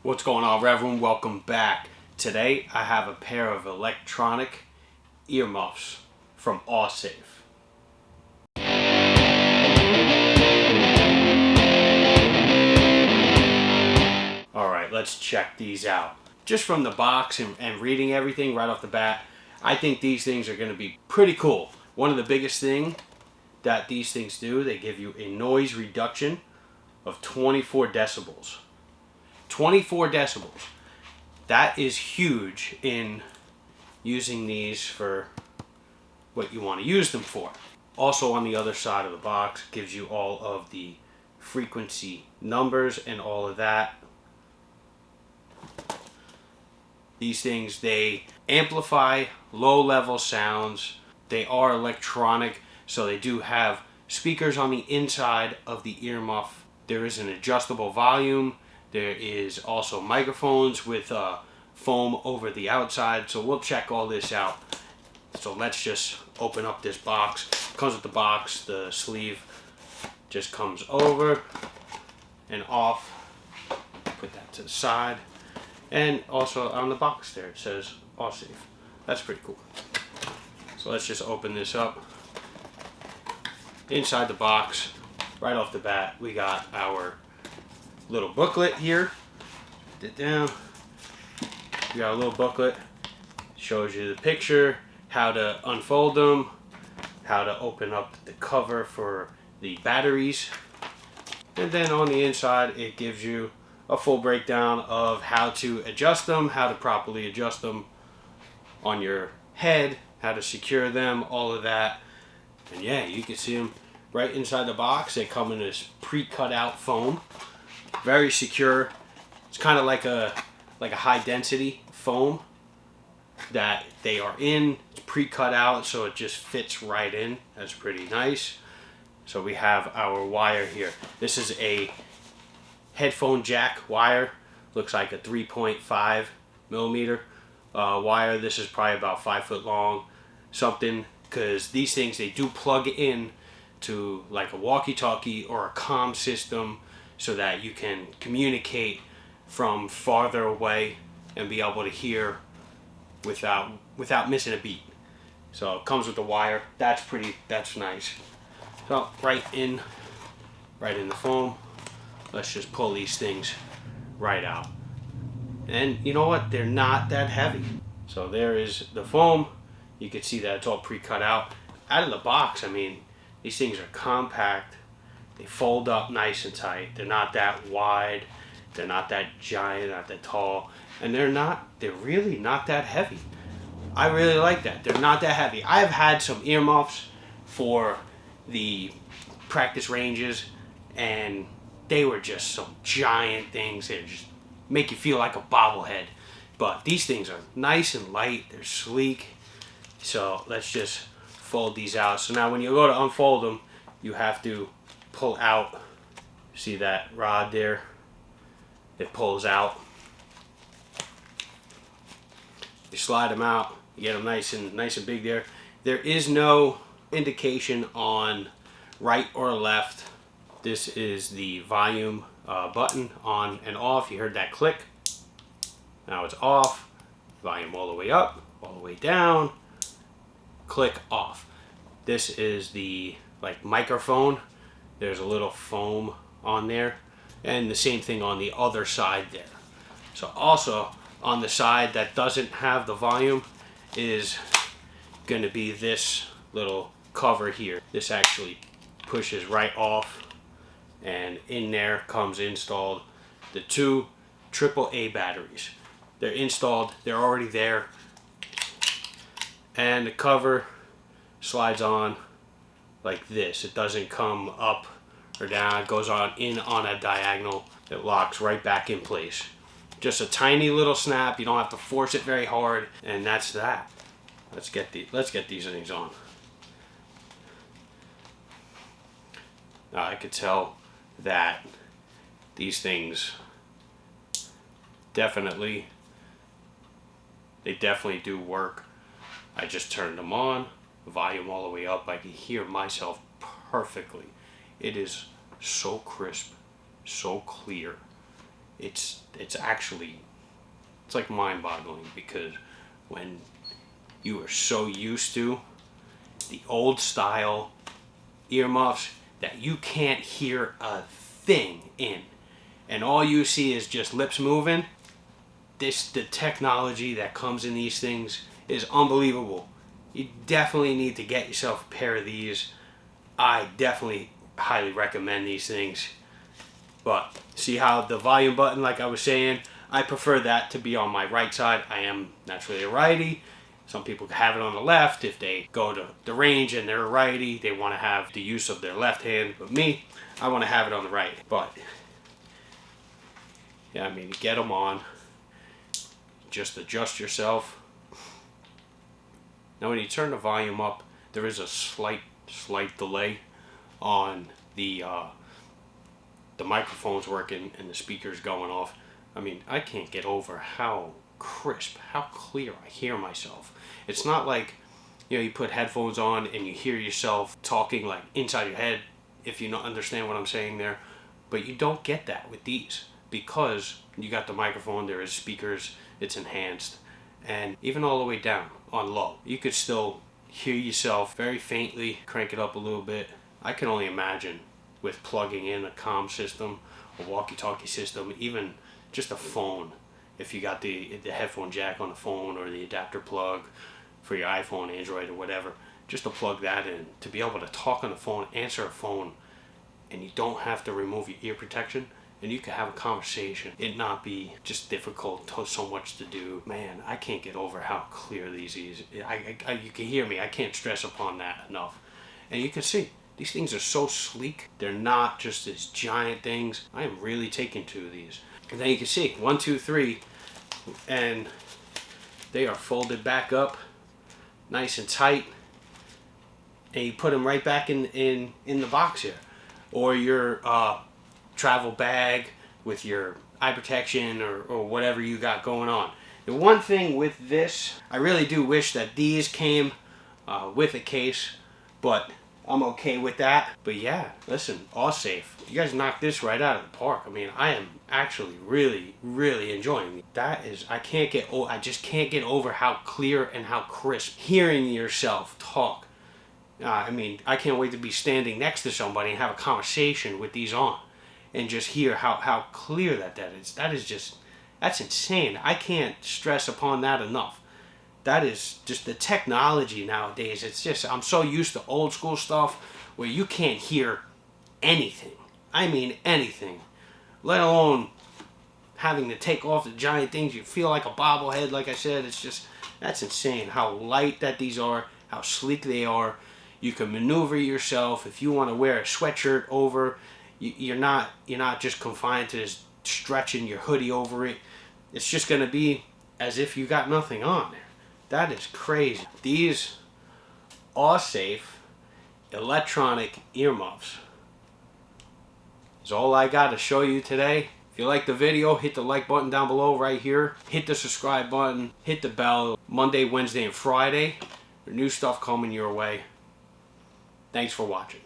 What's going on, Reverend? Welcome back. Today I have a pair of electronic earmuffs from Awesafe. Alright, let's check these out. Just from the box and reading everything right off the bat, I think these things are going to be pretty cool. One of the biggest things that these things do, they give you a noise reduction of 24 decibels. 24 decibels. That is huge in using these for what you want to use them for. Also on the other side of the box gives you all of the frequency numbers and all of that. These things, they amplify low-level sounds. They are electronic, so they do have speakers on the inside of the earmuff. There is an adjustable volume. There is also microphones with foam over the outside, so we'll check all this out. So let's just open up this box. It comes with the box, the sleeve just comes over and off. Put that to the side. And also on the box there it says Awesafe. That's pretty cool. So let's just open this up. Inside the box, right off the bat, we got our little booklet here. Put it down. We got a little booklet. Shows you the picture, how to unfold them, how to open up the cover for the batteries. And then on the inside, it gives you a full breakdown of how to adjust them, how to properly adjust them on your head, how to secure them, all of that. And yeah, you can see them right inside the box. They come in this pre-cut out foam. Very secure. It's kind of like a high density foam that they are in. It's pre-cut out, so it just fits right in. That's pretty nice. So we have our wire here. This is a headphone jack wire. Looks like a 3.5 millimeter wire. This is probably about 5 foot long, something, because these things, they do plug in to like a walkie-talkie or a comm system, so that you can communicate from farther away and be able to hear without missing a beat. So it comes with the wire. That's nice. So right in the foam. Let's just pull these things right out. And you know what? They're not that heavy. So there is the foam. You can see that it's all pre-cut out. Out of the box, I mean, these things are compact. They fold up nice and tight. They're not that wide. They're not that giant, not that tall. And they're really not that heavy. I really like that. They're not that heavy. I've had some earmuffs for the practice ranges, and they were just some giant things. They just make you feel like a bobblehead. But these things are nice and light. They're sleek. So let's just fold these out. So now when you go to unfold them, you have to pull out. See that rod there? It pulls out. You slide them out. You get them nice and big there. There is no indication on right or left. This is the volume button, on and off. You heard that click. Now it's off. Volume all the way up, all the way down. Click off. This is the microphone. There's a little foam on there, and the same thing on the other side there. So also on the side that doesn't have the volume is going to be this little cover here. This actually pushes right off, and in there comes installed the two AAA batteries. They're installed, they're already there, and the cover slides on like this. It doesn't come up or down. It goes on a diagonal. It locks right back in place. Just a tiny little snap. You don't have to force it very hard, and that's that. Let's get these things on. Now I could tell that these things definitely do work. I just turned them on. Volume all the way up. I can hear myself perfectly. It is so crisp, so clear. it's actually, it's like mind-boggling, because when you are so used to the old style earmuffs that you can't hear a thing in, and all you see is just lips moving, the technology that comes in these things is unbelievable. You definitely need to get yourself a pair of these. I definitely highly recommend these things. But see how the volume button, like I was saying, I prefer that to be on my right side. I am naturally a righty. Some people have it on the left. If they go to the range and they're a righty, they want to have the use of their left hand. But me, I want to have it on the right. But yeah, I mean, you get them on, just adjust yourself. Now when you turn the volume up, there is a slight delay on the microphones working and the speakers going off. I mean, I can't get over how crisp, how clear I hear myself. It's not like, you know, you put headphones on and you hear yourself talking like inside your head, if you don't understand what I'm saying there. But you don't get that with these, because you got the microphone, there is speakers, it's enhanced, and even all the way down on low, you could still hear yourself very faintly. Crank it up a little bit. I can only imagine with plugging in a comm system, a walkie-talkie system, even just a phone. If you got the headphone jack on the phone, or the adapter plug for your iPhone, Android, or whatever, just to plug that in, to be able to talk on the phone, answer a phone, and you don't have to remove your ear protection, and you can have a conversation. It not be just difficult, so much to do. Man, I can't get over how clear these is. You can hear me. I can't stress upon that enough. And you can see, these things are so sleek. They're not just these giant things. I am really taken to these. And then you can see 1, 2, 3, and they are folded back up nice and tight, and you put them right back in the box here, or your travel bag with your eye protection, or whatever you got going on. The one thing with this, I really do wish that these came with a case, but I'm okay with that. But yeah, listen, Awesafe, you guys knocked this right out of the park. I mean, I am actually really, really enjoying it. That is, I just can't get over how clear and how crisp hearing yourself talk. I mean, I can't wait to be standing next to somebody and have a conversation with these on, and just hear how clear that is. That's insane. I can't stress upon that enough. That is just the technology nowadays. It's just, I'm so used to old school stuff where you can't hear anything. I mean anything. Let alone having to take off the giant things. You feel like a bobblehead, like I said. It's just, that's insane how light that these are, how sleek they are. You can maneuver yourself. If you want to wear a sweatshirt over, you're not just confined to just stretching your hoodie over it. It's just going to be as if you got nothing on there. That is crazy. These Awesafe electronic earmuffs is all I got to show you today. If you like the video, hit the like button down below right here. Hit the subscribe button. Hit the bell. Monday, Wednesday, and Friday. There's new stuff coming your way. Thanks for watching.